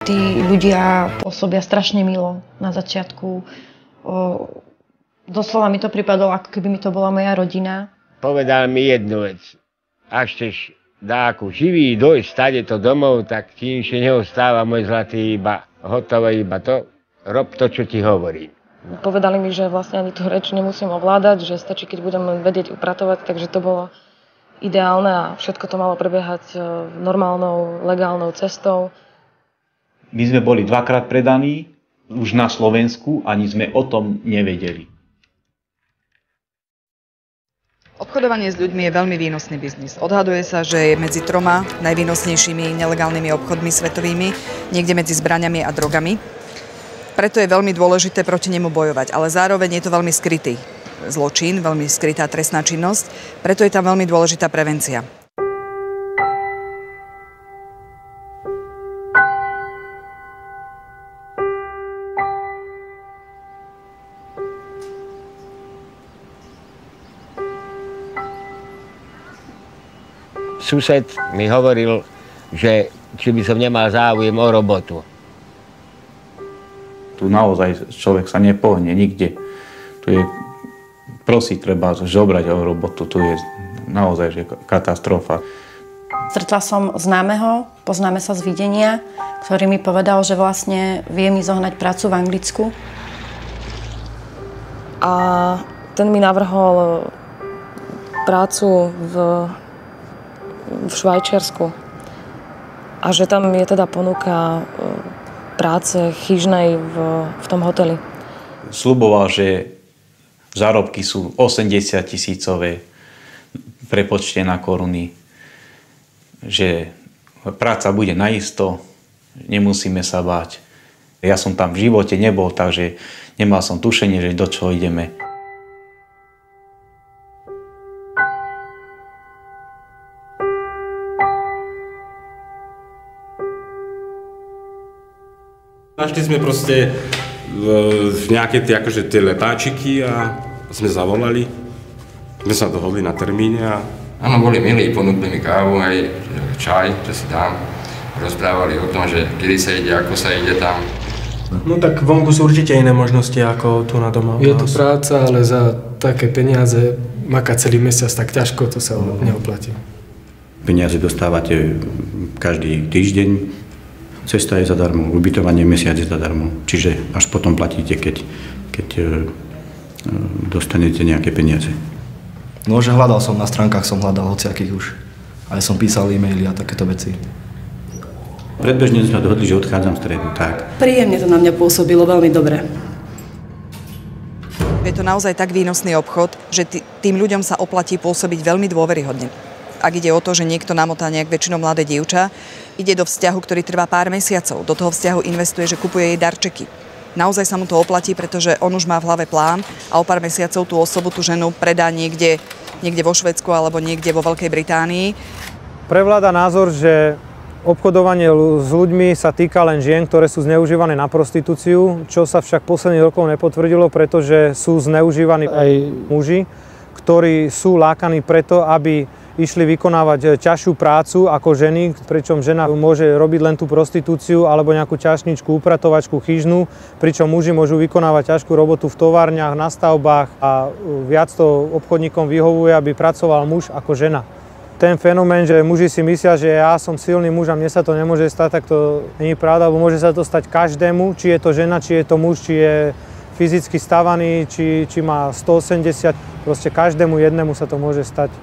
Tí ľudia pôsobia strašne milo na začiatku. Doslova mi to pripadalo, ako keby mi to bola moja rodina. Povedal mi jednu vec. Ak chceš dáku živý dojsť stade to domov, tak ti nič neostáva, môj zlatý, iba hotové, iba to. Rob to, čo ti hovorím. Povedali mi, že vlastne ani tú reč nemusím ovládať, že stačí, keď budem vedieť upratovať, takže to bolo ideálne a všetko to malo prebiehať normálnou, legálnou cestou. My sme boli dvakrát predaní, už na Slovensku, ani sme o tom nevedeli. Obchodovanie s ľuďmi je veľmi výnosný biznis. Odhaduje sa, že je medzi 3 najvýnosnejšími nelegálnymi obchodmi svetovými, niekde medzi zbraňami a drogami. Preto je veľmi dôležité proti nemu bojovať, ale zároveň je to veľmi skrytý zločin, veľmi skrytá trestná činnosť, preto je tam veľmi dôležitá prevencia. Sused mi hovoril, že či by som nemal záujem o robotu. Tu naozaj človek sa nepohne nikde. Tu je, prosí, treba žobrať o robotu, tu je naozaj že katastrofa. Stretla som známeho, poznáme sa z videnia, ktorý mi povedal, že vlastne vie mi zohnať prácu v Anglicku. A ten mi navrhol prácu v Švajčiarsku. A že tam je teda ponuka práce chyžnej v tom hoteli. Sľuboval, že zárobky sú 80 000 prepočte na koruny, že práca bude naisto, nemusíme sa báť. Ja som tam v živote nebol, takže nemal som tušenie, že do čoho ideme. Našli sme proste nejaké tie letáčiky a sme zavolali. Sme sa dohodli na termíne a... Áno, boli milí, ponúkli mi kávu, aj čaj, že si dám. Rozprávali o tom, že kedy sa ide, ako sa ide tam. No tak vonku sú určite iné možnosti ako tu na doma. Je to práca, ale za také peniaze makať celý mesiac tak ťažko, to sa neoplatí. Peniaze dostávate každý týždeň. Cesta je zadarmo, ubytovanie mesiac je zadarmo. Čiže až potom platíte, keď dostanete nejaké peniaze. No, že hľadal som na stránkach, som hľadal hociakých už. Aj som písal e-maily a takéto veci. Predbežne sme dohodli, že odchádzam v stredu, tak. Príjemne to na mňa pôsobilo veľmi dobre. Je to naozaj tak výnosný obchod, že tým ľuďom sa oplatí pôsobiť veľmi dôveryhodne. Ak ide o to, že niekto namotá nejak väčšinou mladé dievča, ide do vzťahu, ktorý trvá pár mesiacov. Do toho vzťahu investuje, že kupuje jej darčeky. Naozaj sa mu to oplatí, pretože on už má v hlave plán a o pár mesiacov tú osobu, tú ženu predá niekde vo Švédsku alebo niekde vo Veľkej Británii. Prevláda názor, že obchodovanie s ľuďmi sa týka len žien, ktoré sú zneužívané na prostitúciu, čo sa však posledných rokov nepotvrdilo, pretože sú zneužívaní aj muži, ktorí sú lákaní preto, aby išli vykonávať ťažšiu prácu ako ženy, pričom žena môže robiť len tú prostitúciu alebo nejakú čašničku, upratovačku, chyžnú, pričom muži môžu vykonávať ťažkú robotu v továrniach, na stavbách a viac to obchodníkom vyhovuje, aby pracoval muž ako žena. Ten fenomén, že muži si myslia, že ja som silný muž a mne sa to nemôže stať, tak to nie je pravda, lebo môže sa to stať každému, či je to žena, či je to muž, či je fyzicky stavaný, či má 180, proste každému jednému sa to môže stať.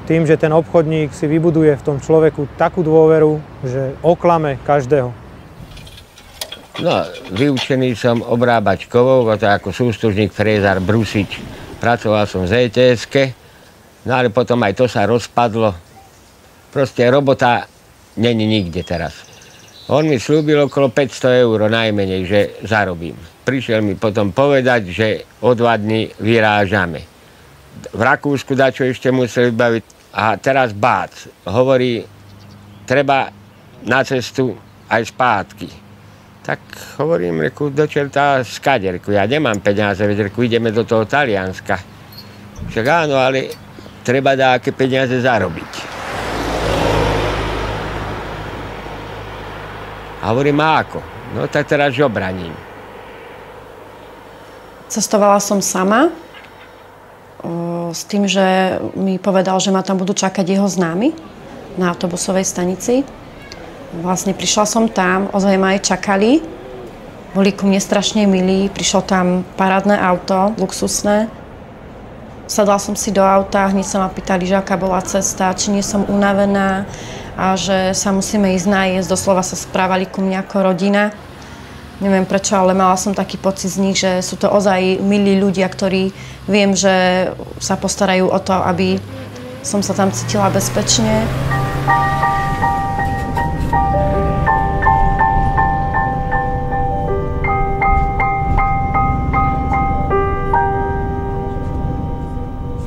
Tým, že ten obchodník si vybuduje v tom človeku takú dôveru, že oklame každého. No, vyučený som obrábať kovov, a to ako sústružník, frézar, brusič. Pracoval som v ETS-ke, no ale potom aj to sa rozpadlo. Proste robota není nikde teraz. On mi slúbil okolo 500 € najmenej, že zarobím. Prišiel mi potom povedať, že o 2 dni vyrážame. V Rakúsku dačo ešte museli vybaviť. A teraz bác hovorí, treba na cestu aj spátky. Tak hovorím, reku, do čerta skaderku, ja nemám peniaze, veď reku, ideme do toho Talianska. Však áno, ale treba dáke peniaze zarobiť. A hovorím, a ako? No tak teraz žobraním. Cestovala som sama s tým, že mi povedal, že ma tam budú čakať jeho známi na autobusovej stanici. Vlastne prišla som tam, ozaj ma aj čakali. Boli ku mne strašne milí, prišlo tam parádne auto, luxusné. Sadla som si do auta, hneď sa ma pýtali, že aká bola cesta, či nie som unavená a že sa musíme ísť najesť. Doslova sa správali ku mne ako rodina. Neviem prečo, ale mala som taký pocit z nich, že sú to ozaj milí ľudia, ktorí viem, že sa postarajú o to, aby som sa tam cítila bezpečne.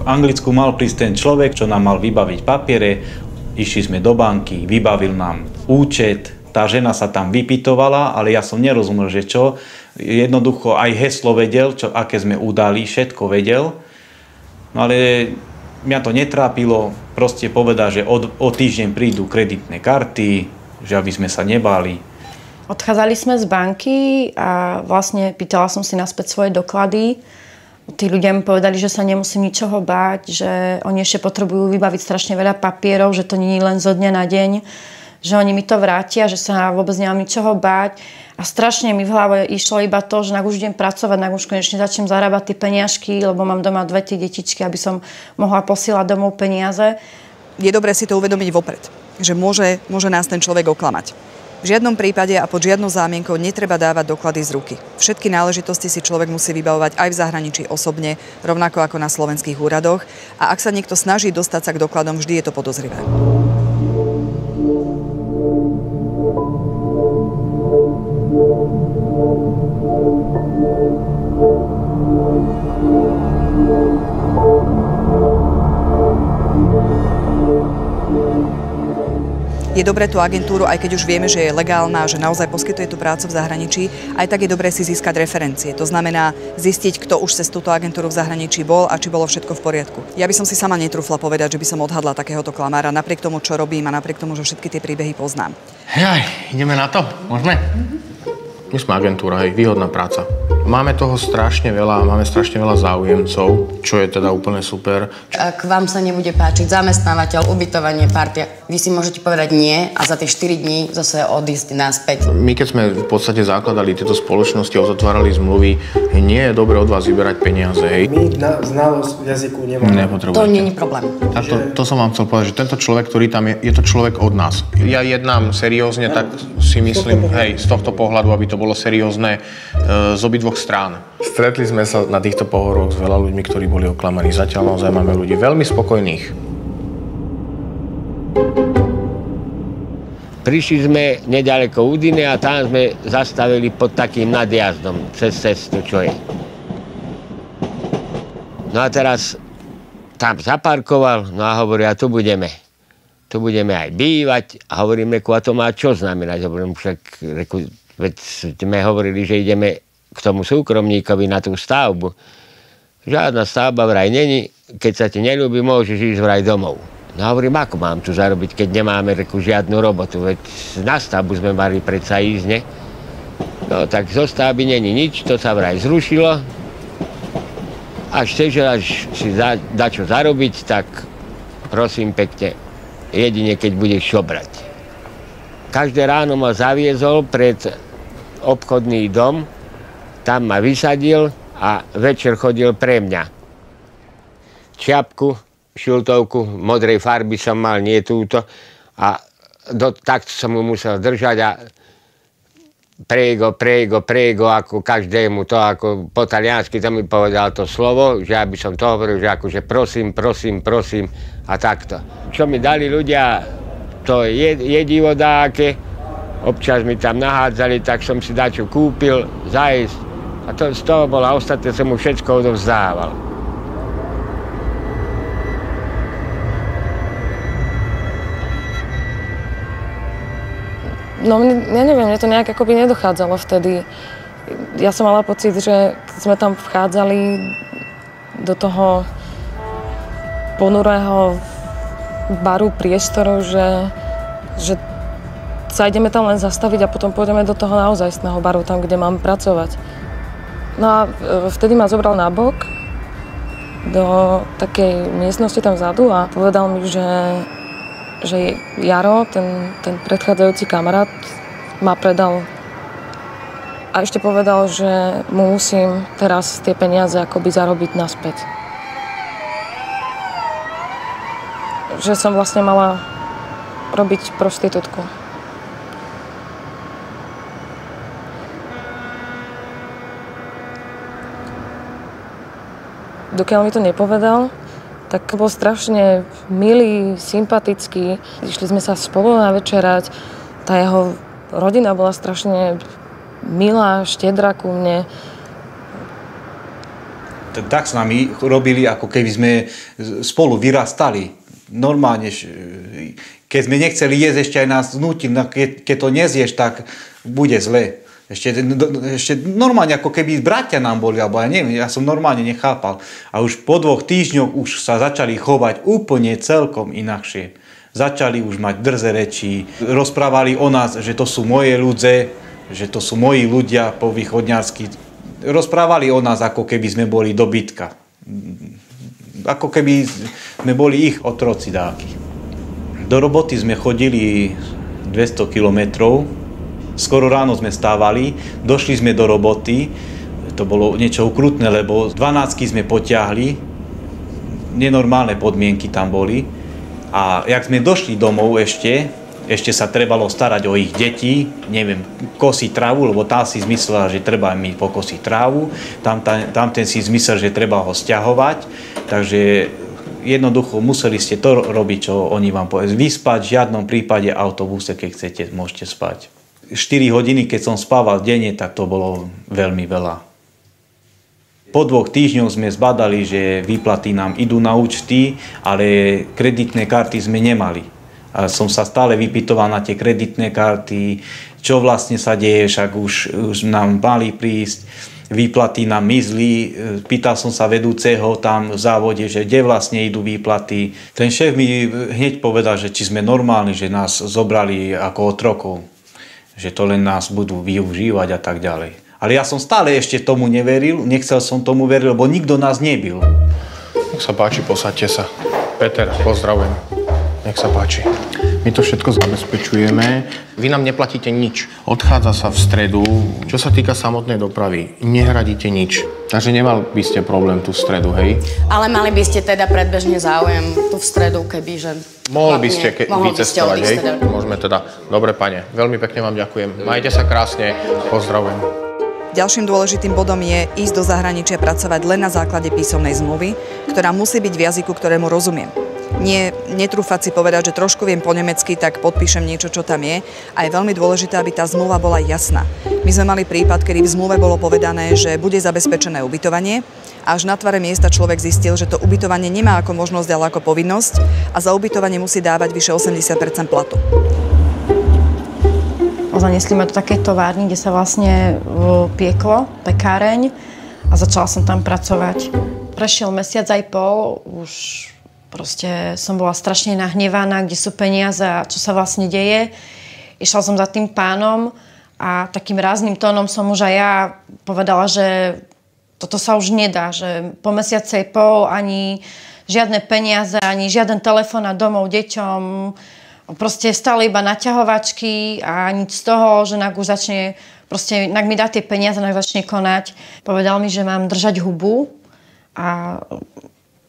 V Anglicku mal prísť ten človek, čo nám mal vybaviť papiere, išli sme do banky, vybavil nám účet, tá žena sa tam vypytovala, ale ja som nerozumel, že čo. Jednoducho aj heslo vedel, aké sme udali, všetko vedel. No ale mňa to netrápilo, proste povedal, že o týždeň prídu kreditné karty, že aby sme sa nebáli. Odchádzali sme z banky a vlastne pýtala som si naspäť svoje doklady. Tí ľudia mi povedali, že sa nemusím ničoho báť, že oni ešte potrebujú vybaviť strašne veľa papierov, že to nie je len zo dňa na deň, že oni mi to vrátia, že sa vôbec nemám ničoho báť. A strašne mi v hlave išlo iba to, že už idem pracovať, už konečne začnem zarábať tie peniažky, lebo mám doma 2 tie detičky, aby som mohla posielať domov peniaze. Je dobré si to uvedomiť vopred, že môže nás ten človek oklamať. V žiadnom prípade a pod žiadnou zámienkou netreba dávať doklady z ruky. Všetky náležitosti si človek musí vybavovať aj v zahraničí osobne, rovnako ako na slovenských úradoch. A ak sa niekto snaží dostať sa k dokladom, vždy je to podozrivé. Je dobré tú agentúru, aj keď už vieme, že je legálna, že naozaj poskytuje tú prácu v zahraničí, aj tak je dobré si získať referencie. To znamená zistiť, kto už cez túto agentúru v zahraničí bol a či bolo všetko v poriadku. Ja by som si sama netrúfla povedať, že by som odhadla takéhoto klamára, napriek tomu, čo robím a napriek tomu, že všetky tie príbehy poznám. Hej, ideme na to? Môžeme? My sme agentúra, hej, výhodná práca. Máme toho strašne veľa, máme strašne veľa záujemcov, čo je teda úplne super. Ak vám sa nebude páčiť zamestnávateľ, ubytovanie, partia, vy si môžete povedať nie a za tých 4 dní zase odísť naspäť. My keď sme v podstate zakladali tieto spoločnosti a uzatvárali zmluvy, nie je dobre od vás vyberať peniaze, hej. My znalosť jazyku nemáme. Nepotrebujete. To nie je problém. A to som vám chcel povedať, že tento človek, ktorý tam je to človek od nás. Ja jednám seriózne, tak si myslím, hej, z tohto pohľadu, aby to bolo seriózne z obidvoch strán. Stretli sme sa na týchto pohovoroch s veľa ľuďmi, ktorí boli oklamaní. Zatiaľ naozaj máme ľudí veľmi spokojných. Prišli sme nedaleko Udine a tam sme zastavili pod takým nadjazdom cez cestu, čo je. No a teraz tam zaparkoval, no a hovorí, a tu budeme aj bývať. A hovorím, a to má čo znamenať? Hovorím, však, veď sme hovorili, že ideme k tomu súkromníkovi na tú stavbu. Žiadna stavba vraj není, keď sa ti neľúbi, môžeš ísť vraj domov. No hovorím, ako mám tu zarobiť, keď nemáme žiadnu robotu, veď na stavbu sme mali predsa ísť, ne? No tak zo stavby není nič, to sa vraj zrušilo. Až chceš si dačo zarobiť, tak prosím pekne, jedine keď budeš šobrať. Každé ráno ma zaviezol pred obchodný dom, tam ma vysadil a večer chodil pre mňa. Čiapku, šiltovku, modrej farby som mal, nie túto. A takto som mu musel držať a prego, ako každému to, ako po taliansky to mi povedal to slovo, že aby som to hovoril, že akože prosím a takto. Čo mi dali ľudia, to je divodáke, občas mi tam nahádzali, tak som si dačo kúpil, zajesť a to z toho bolo, a ostatné som mu všetko odovzdával. No ja neviem, mne to nejak akoby nedochádzalo vtedy. Ja som mala pocit, že keď sme tam vchádzali do toho ponurého baru priestoru, že sa ideme tam len zastaviť a potom pôjdeme do toho naozajstného baru, tam, kde mám pracovať. No a vtedy ma zobral na bok do takej miestnosti tam vzadu a povedal mi, že Jaro, ten predchádzajúci kamarát, ma predal. A ešte povedal, že mu musím teraz tie peniaze akoby zarobiť naspäť. Že som vlastne mala robiť prostitútku. Dokiaľ mi to nepovedal, tak bol strašne milý, sympatický. Išli sme sa spolu navečerať. Tá jeho rodina bola strašne milá, štedrá ku mne. Tak s nami robili, ako keby sme spolu vyrastali. Normálne, keď sme nechceli jesť, ešte aj nás znútil. Keď to nezieš, tak bude zle. Ešte normálne, ako keby bratia nám boli, alebo ja neviem, ja som normálne nechápal. A už po 2 týždňoch už sa začali chovať úplne celkom inakšie. Začali už mať drze reči, rozprávali o nás, že to sú moje ľudze, že to sú moji ľudia po východňarsky. Rozprávali o nás, ako keby sme boli dobytka. Ako keby sme boli ich otroci dáky. Do roboty sme chodili 200 kilometrov. Skoro ráno sme stávali, došli sme do roboty, to bolo niečo ukrutné, lebo 12 sme potiahli, nenormálne podmienky tam boli. A jak sme došli domov ešte sa trebalo starať o ich deti, neviem, kosiť trávu, lebo tá si zmyslela, že treba mi pokosiť trávu, tamten si zmyslel, že treba ho sťahovať, takže jednoducho museli ste to robiť, čo oni vám povedali. Vyspať v žiadnom prípade v autobuse, keď chcete, môžete spať. 4 hodiny, keď som spával denne, tak to bolo veľmi veľa. Po 2 týždňoch sme zbadali, že výplaty nám idú na účty, ale kreditné karty sme nemali. A som sa stále vypytoval na tie kreditné karty, čo vlastne sa deje, však už nám mali prísť, výplaty nám mizli. Pýtal som sa vedúceho tam v závode, že kde vlastne idú výplaty. Ten šéf mi hneď povedal, že či sme normálni, že nás zobrali ako otrokov, že to len nás budú využívať a tak ďalej. Ale ja som stále ešte tomu neveril, nechcel som tomu veriť, lebo nikto nás nebil. Nech sa páči, posaďte sa. Peter, pozdravujem. Nech sa páči. My to všetko zabezpečujeme. Vy nám neplatíte nič. Odchádza sa v stredu. Čo sa týka samotnej dopravy, nehradíte nič. Takže nemal by ste problém tu v stredu, hej? Ale mali by ste teda predbežne záujem tu v stredu, kebyže... Mohli by ste vycestovať, hej? Môžeme teda. Dobre, pane. Veľmi pekne vám ďakujem. Majte sa krásne. Pozdravujem. Ďalším dôležitým bodom je ísť do zahraničia pracovať len na základe písomnej zmluvy, ktorá musí byť v jazyku, ktorému rozumiem. Netrúfať si povedať, že trošku viem po nemecky, tak podpíšem niečo, čo tam je. A je veľmi dôležité, aby tá zmluva bola jasná. My sme mali prípad, kedy v zmluve bolo povedané, že bude zabezpečené ubytovanie. Až na tvare miesta človek zistil, že to ubytovanie nemá ako možnosť, ale ako povinnosť a za ubytovanie musí dávať vyše 80% platu. Zanesli ma do takej továrny, kde sa vlastne pieklo, pekáreň a začala som tam pracovať. Prešiel mesiac aj pol, už proste som bola strašne nahnevaná, kde sú peniaze a čo sa vlastne deje. Išla som za tým pánom a takým rázným tónom som už aj ja povedala, že toto sa už nedá, že po mesiace aj pol ani žiadne peniaze, ani žiaden telefón a domov deťom. Proste stále iba naťahovačky a nič z toho, že nak už začne, proste nak mi dá tie peniaze, nak začne konať. Povedal mi, že mám držať hubu a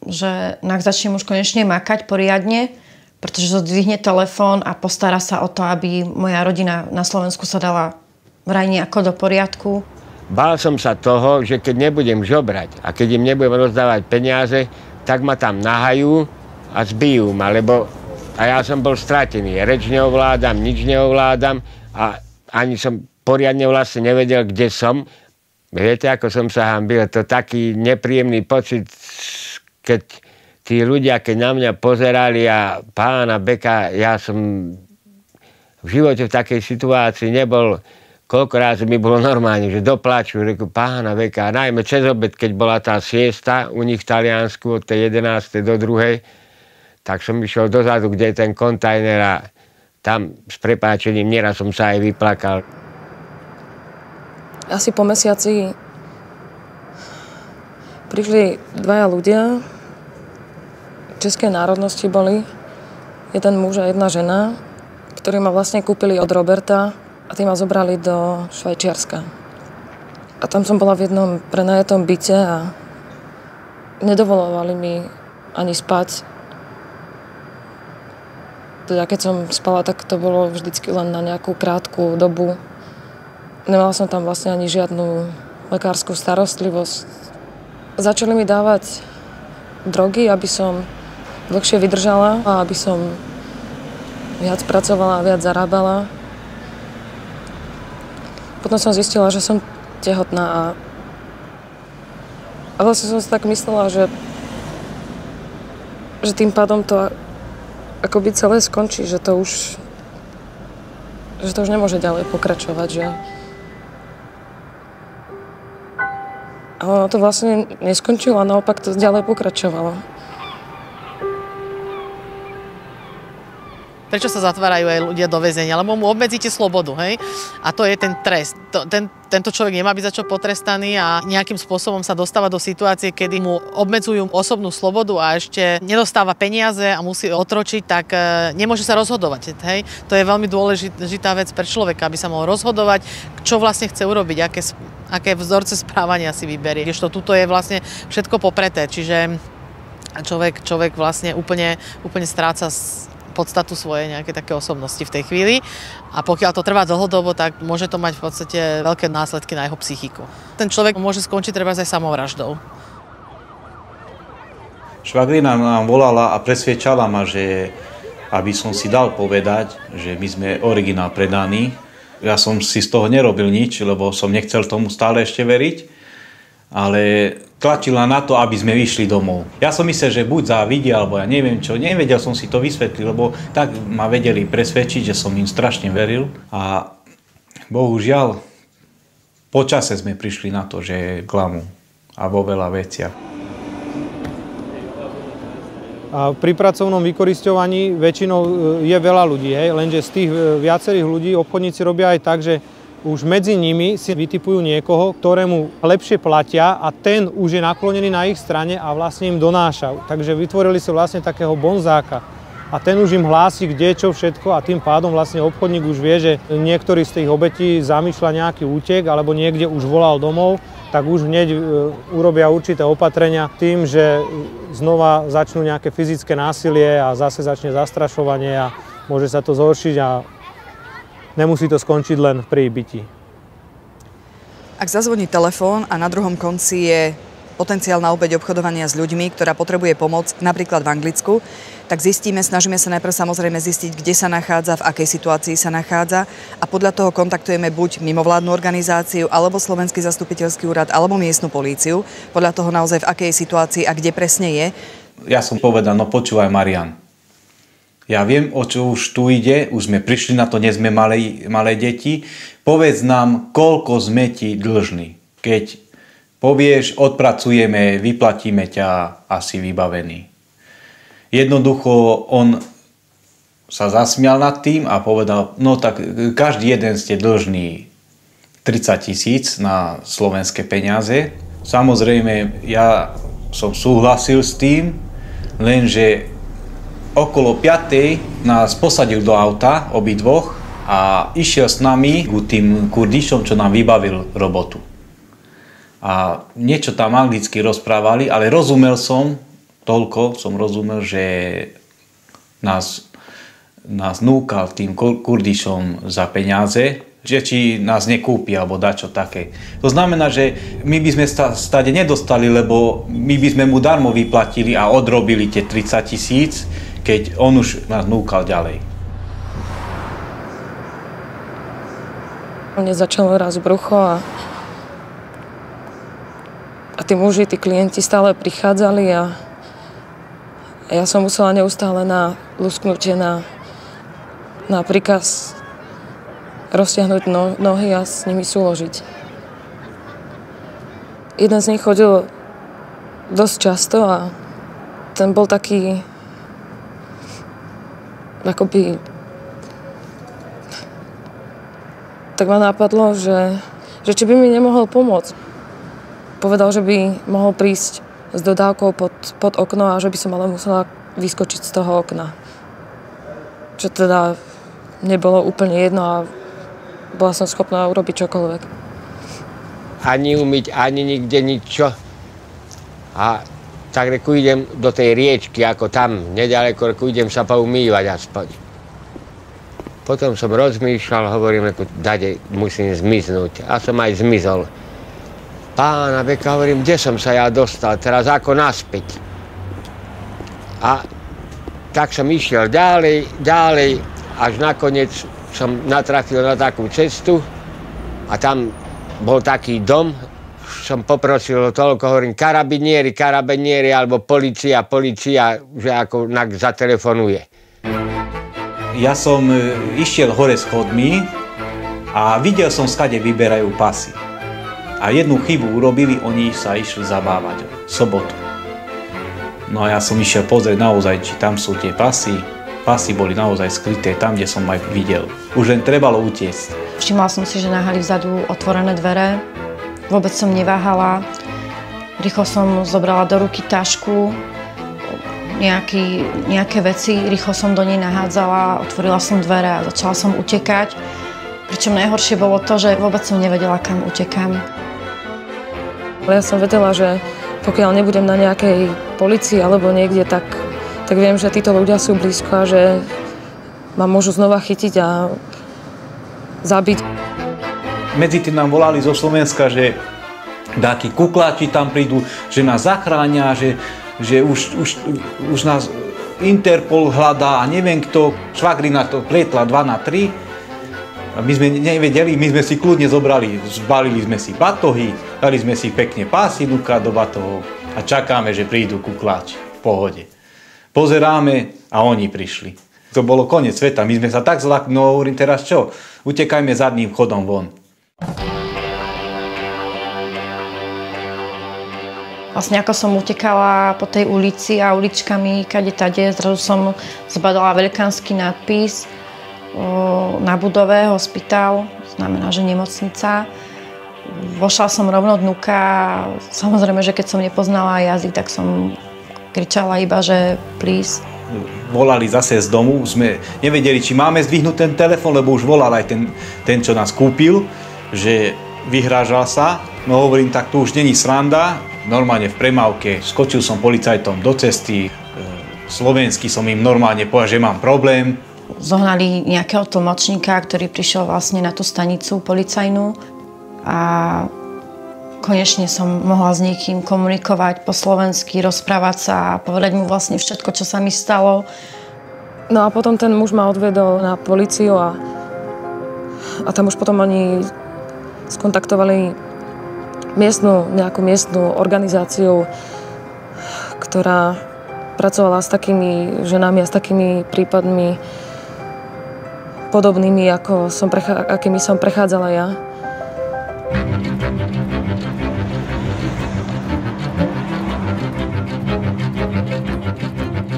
že nak začnem už konečne makať poriadne, pretože zdvihne telefón a postará sa o to, aby moja rodina na Slovensku sa dala vraj nejako do poriadku. Bál som sa toho, že keď nebudem žobrať a keď im nebudem rozdávať peniaze, tak ma tam nahajú a zbijú ma, lebo a ja som bol stratený. Reč neovládam, nič neovládam a ani som poriadne vlastne nevedel, kde som. Viete, ako som sa hanbil? To taký nepríjemný pocit, keď tí ľudia, keď na mňa pozerali a pána Beka, ja som v živote v takej situácii nebol. Koľko razy mi bolo normálne, že dopláču, reku pána Beka, najmä cez obed, keď bola tá siesta u nich v Taliansku od tej 11. do 2. Tak som išiel dozadu, kde je ten kontajner a Tam s prepáčením nieraz som sa aj vyplakal. Asi po mesiaci prišli dvaja ľudia, českej národnosti boli, jeden muž a jedna žena, ktorí ma vlastne kúpili od Roberta a tí ma zobrali do Švajčiarska. A tam som bola v jednom prenajatom byte a nedovolovali mi ani spať. Teda keď som spala, tak to bolo vždycky len na nejakú krátku dobu. Nemala som tam vlastne ani žiadnu lekárskú starostlivosť. Začali mi dávať drogy, aby som dlhšie vydržala a aby som viac pracovala a viac zarábala. Potom som zistila, že som tehotná a vlastne som si tak myslela, že tým pádom to akoby celé skončí, že to už nemôže ďalej pokračovať, že a ono to vlastne neskončilo a naopak to ďalej pokračovalo. Prečo sa zatvárajú aj ľudia do väzenia? Lebo mu obmedzíte slobodu, hej? A to je ten trest. Tento človek nemá byť za čo potrestaný a nejakým spôsobom sa dostáva do situácie, kedy mu obmedzujú osobnú slobodu a ešte nedostáva peniaze a musí otročiť, tak nemôže sa rozhodovať, hej? To je veľmi dôležitá vec pre človeka, aby sa mohol rozhodovať, čo vlastne chce urobiť, aké vzorce správania si vyberie. Kdežto tuto je vlastne všetko popreté, čiže človek vlastne úplne stráca podstatu svojej nejaké také osobnosti v tej chvíli. A pokiaľ to trvá dlhodobo, tak môže to mať v podstate veľké následky na jeho psychiku. Ten človek môže skončiť treba aj samovraždou. Švagrina nám volala a presviečala ma, že aby som si dal povedať, že my sme originál predaní. Ja som si z toho nerobil nič, lebo som nechcel tomu stále ešte veriť, ale tlačila na to, aby sme vyšli domov. Ja som myslel, že buď závidia, alebo ja neviem čo, nevedel som si to vysvetliť, lebo tak ma vedeli presvedčiť, že som im strašne veril. A bohužiaľ, po čase sme prišli na to, že klamu a vo veľa veciach. A pri pracovnom vykorisťovaní väčšinou je veľa ľudí, hej? Lenže z tých viacerých ľudí obchodníci robia aj tak, že už medzi nimi si vytipujú niekoho, ktorému lepšie platia a ten už je naklonený na ich strane a vlastne im donáša. Takže vytvorili si vlastne takého bonzáka. A ten už im hlási, kde čo všetko a tým pádom vlastne obchodník už vie, že niektorý z tých obetí zamýšľa nejaký útek alebo niekde už volal domov, tak už hneď urobia určité opatrenia tým, že znova začnú nejaké fyzické násilie a zase začne zastrašovanie a môže sa to zhoršiť a nemusí to skončiť len pri byti. Ak zazvoní telefón a na druhom konci je potenciálna obeť obchodovania s ľuďmi, ktorá potrebuje pomoc, napríklad v Anglicku, tak snažíme sa najprv samozrejme zistiť, kde sa nachádza, v akej situácii sa nachádza a podľa toho kontaktujeme buď mimovládnu organizáciu, alebo Slovenský zastupiteľský úrad, alebo miestnu políciu, podľa toho naozaj v akej situácii a kde presne je. Ja som povedal, no počúvaj Marian, ja viem, o čo už tu ide, už sme prišli na to, nie sme malé deti. Povedz nám, koľko sme ti dlžní. Keď povieš, odpracujeme, vyplatíme ťa, asi vybavený. Jednoducho on sa zasmial nad tým a povedal, no tak každý jeden ste dlžní 30 000 na slovenské peniaze. Samozrejme, ja som súhlasil s tým, lenže okolo 5:00 nás posadil do auta, obidvoch, a išiel s nami k tým Kurdišom, čo nám vybavil robotu. A niečo tam anglicky rozprávali, ale rozumel som, toľko som rozumel, že nás núkal tým Kurdišom za peniaze, že či nás nekúpi alebo dačo také. To znamená, že my by sme stade nedostali, lebo my by sme mu darmo vyplatili a odrobili tie 30 000, keď on už nás núkal ďalej. Mne začalo raz brucho a tí muži, tí klienti stále prichádzali a ja som musela neustále na lusknutie na príkaz roztiahnuť nohy a s nimi súložiť. Jeden z nich chodil dosť často a ten bol taký akoby tak ma napadlo, že či by mi nemohol pomôcť. Povedal, že by mohol prísť s dodávkou pod okno a že by som ale musela vyskočiť z toho okna. Čo teda nebolo úplne jedno a bola som schopná urobiť čokoľvek. Ani umyť, ani nikde ničo. A tak reku idem do tej riečky, ako tam, nedaleko, reku idem sa poumývať aspoň. Potom som rozmýšľal, hovorím, reku, dade, musím zmiznúť. A som aj zmizol. Pána beka, hovorím, kde som sa ja dostal, teraz ako naspäť. A tak som išiel ďalej, až nakoniec som natrafil na takú cestu a tam bol taký dom, som poprosil toľko, hovorím, karabinieri, alebo polícia, že ako zatelefonuje. Ja som išiel hore schodmi a videl som, skade vyberajú pasy. A jednu chybu urobili, oni sa išli zabávať v sobotu. No a ja som išiel pozrieť naozaj, či tam sú tie pasy. Pasy boli naozaj skryté tam, kde som aj videl. Už len trebalo utiecť. Všimla som si, že nahali vzadu otvorené dvere. Vôbec som neváhala. Rýchlo som zobrala do ruky tašku, nejaké veci, rýchlo som do nej nahádzala, otvorila som dvere a začala som utekať. Pričom najhoršie bolo to, že vôbec som nevedela, kam utekám. Ja som vedela, že pokiaľ nebudem na nejakej polícii alebo niekde, tak viem, že títo ľudia sú blízko a že ma môžu znova chytiť a zabiť. Medzi tým nám volali zo Slovenska, že takí kukláči tam prídu, že nás zachránia, že už nás Interpol hľadá a neviem kto. Švagrina to plietla 2-3. A my sme nevedeli, my sme si kľudne zobrali, zbalili sme si batohy, dali sme si pekne pásy do batohov a čakáme, že prídu kukláči v pohode. Pozeráme a oni prišli. To bolo koniec sveta, my sme sa tak zlakli, no hovorím teraz čo? Utekajme zadným chodom von. Vlastne ako som utekala po tej ulici a uličkami kade-tade, zrazu som zbadala veľkánsky nadpis na budove hospitál, znamená, že nemocnica. Vošla som rovno dnuka, samozrejme, že keď som nepoznala jazyk, tak som kričala iba, že please. Volali zase z domu, sme nevedeli, či máme zdvihnúť ten telefon, lebo už volal aj ten, čo nás kúpil, že vyhrážal sa. No hovorím, tak tu už není sranda, normálne v premávke, skočil som policajtom do cesty, slovensky som im normálne povedal, že mám problém. Zohnali nejakého tlmočníka, ktorý prišiel vlastne na tú stanicu policajnú a konečne som mohla s niekým komunikovať po slovensky, rozprávať sa a povedať mu vlastne všetko, čo sa mi stalo. No a potom ten muž ma odvedol na políciu a tam už potom oni skontaktovali nejakú miestnu organizáciu, ktorá pracovala s takými ženami a s takými prípadmi podobnými, akými som prechádzala ja.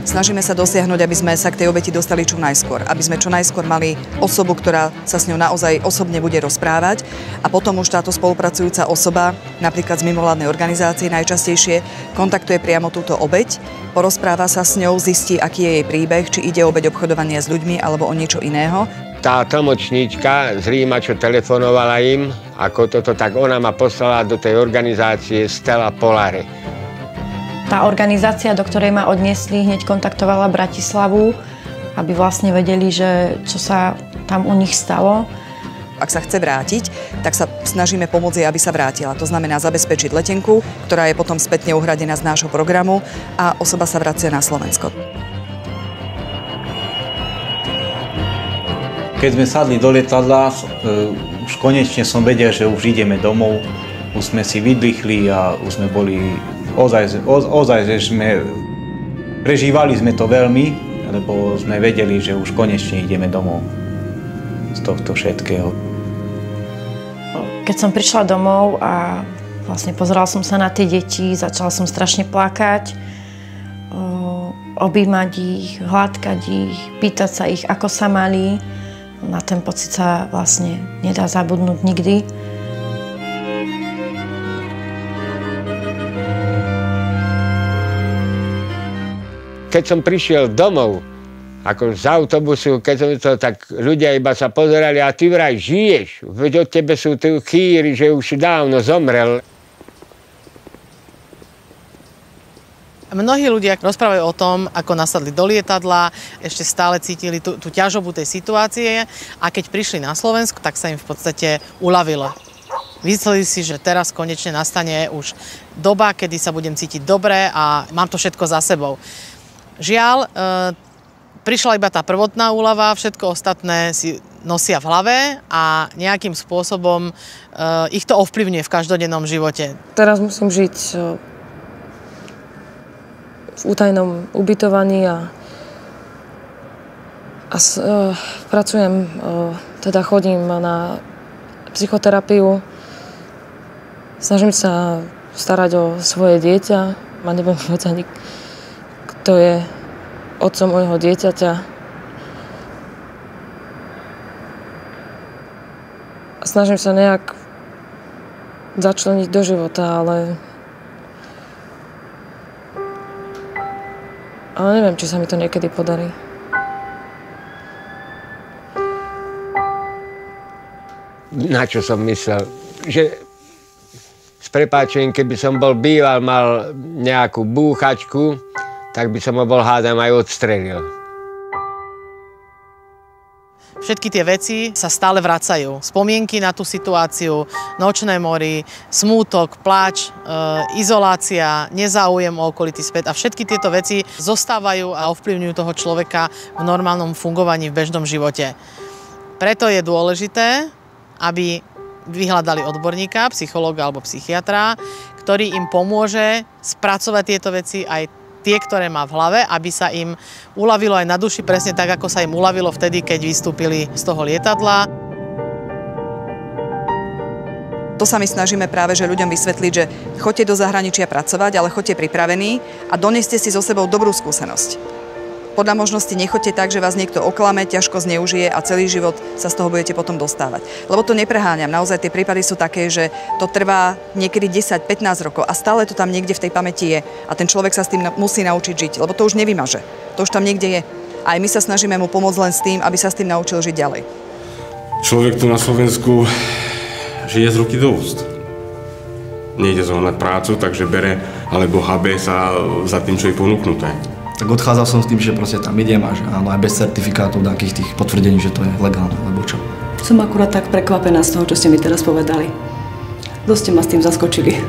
Snažíme sa dosiahnuť, aby sme sa k tej obeti dostali čo najskôr. Aby sme čo najskôr mali osobu, ktorá sa s ňou naozaj osobne bude rozprávať a potom už táto spolupracujúca osoba, napríklad z mimovládnej organizácie najčastejšie, kontaktuje priamo túto obeť, porozpráva sa s ňou, zistí, aký je jej príbeh, či ide o obeť obchodovania s ľuďmi alebo o niečo iného. Tá tlmočníčka z Ríma, čo telefonovala im, ako toto, tak ona ma poslala do tej organizácie Stella Polare. Tá organizácia, do ktorej ma odniesli, hneď kontaktovala Bratislavu, aby vlastne vedeli, že čo sa tam u nich stalo. Ak sa chce vrátiť, tak sa snažíme pomôcť jej, aby sa vrátila. To znamená zabezpečiť letenku, ktorá je potom spätne uhradená z nášho programu a osoba sa vracia na Slovensko. Keď sme sadli do lietadla, už konečne som vedel, že už ideme domov. Už sme si vydýchli a už sme boli ozaj, že sme prežívali sme to veľmi, lebo sme vedeli, že už konečne ideme domov z tohto všetkého. Keď som prišla domov a vlastne pozerala som sa na tie deti, začala som strašne plakať, objímať ich, hladkať ich, pýtať sa ich, ako sa mali. Na ten pocit sa vlastne nedá zabudnúť nikdy. Keď som prišiel domov, ako z autobusu, keď som to, tak ľudia iba sa pozerali, a ty vraj žiješ, veď od tebe sú tu chýry, že už dávno zomrel. Mnohí ľudia rozprávajú o tom, ako nasadli do lietadla, ešte stále cítili tú ťažobu tej situácie a keď prišli na Slovensku, tak sa im v podstate uľavilo. Mysleli si, že teraz konečne nastane už doba, kedy sa budem cítiť dobre a mám to všetko za sebou. Žiaľ, prišla iba tá prvotná úľava, všetko ostatné si nosia v hlave a nejakým spôsobom ich to ovplyvňuje v každodennom živote. Teraz musím žiť v útajnom ubytovaní a pracujem, teda chodím na psychoterapiu, snažím sa starať o svoje dieťa, a neviem povedať ani, kto je otcom môjho dieťaťa. A snažím sa nejak začleniť do života, ale neviem, či sa mi to niekedy podarí. Na čo som myslel? Že s prepáčením, keby som bol býval, mal nejakú búchačku, tak by som ho bol, hádam, aj odstrelil. Všetky tie veci sa stále vracajú. Spomienky na tú situáciu, nočné mory, smútok, pláč, izolácia, nezáujem o okolitý svet a všetky tieto veci zostávajú a ovplyvňujú toho človeka v normálnom fungovaní v bežnom živote. Preto je dôležité, aby vyhľadali odborníka, psychológa alebo psychiatra, ktorý im pomôže spracovať tieto veci aj tie, ktoré má v hlave, aby sa im uľavilo aj na duši, presne tak, ako sa im uľavilo vtedy, keď vystúpili z toho lietadla. To sa my snažíme práve, že ľuďom vysvetliť, že choďte do zahraničia pracovať, ale choďte pripravení a doneste si so sebou dobrú skúsenosť. Podľa možnosti nechoďte tak, že vás niekto oklame, ťažko zneužije a celý život sa z toho budete potom dostávať. Lebo to nepreháňam. Naozaj tie prípady sú také, že to trvá niekedy 10-15 rokov a stále to tam niekde v tej pamäti je. A ten človek sa s tým musí naučiť žiť, lebo to už nevymaže. To už tam niekde je. A aj my sa snažíme mu pomôcť len s tým, aby sa s tým naučil žiť ďalej. Človek tu na Slovensku žije z ruky do úst. Nejde zohnať prácu, takže bere alebo habe sa za tým, čo je ponúknuté. Tak odchádzal som s tým, že proste tam idem a že áno, aj bez certifikátov, nejakých tých potvrdení, že to je legálne, alebo čo. Som akurát tak prekvapená z toho, čo ste mi teraz povedali. Dosť ste ma s tým zaskočili.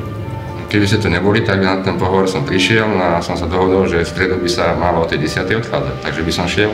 Keby ste to neboli, tak na ten pohovor som prišiel a som sa dohodol, že v stredu by sa malo o tej 10. odchádzať, takže by som šiel.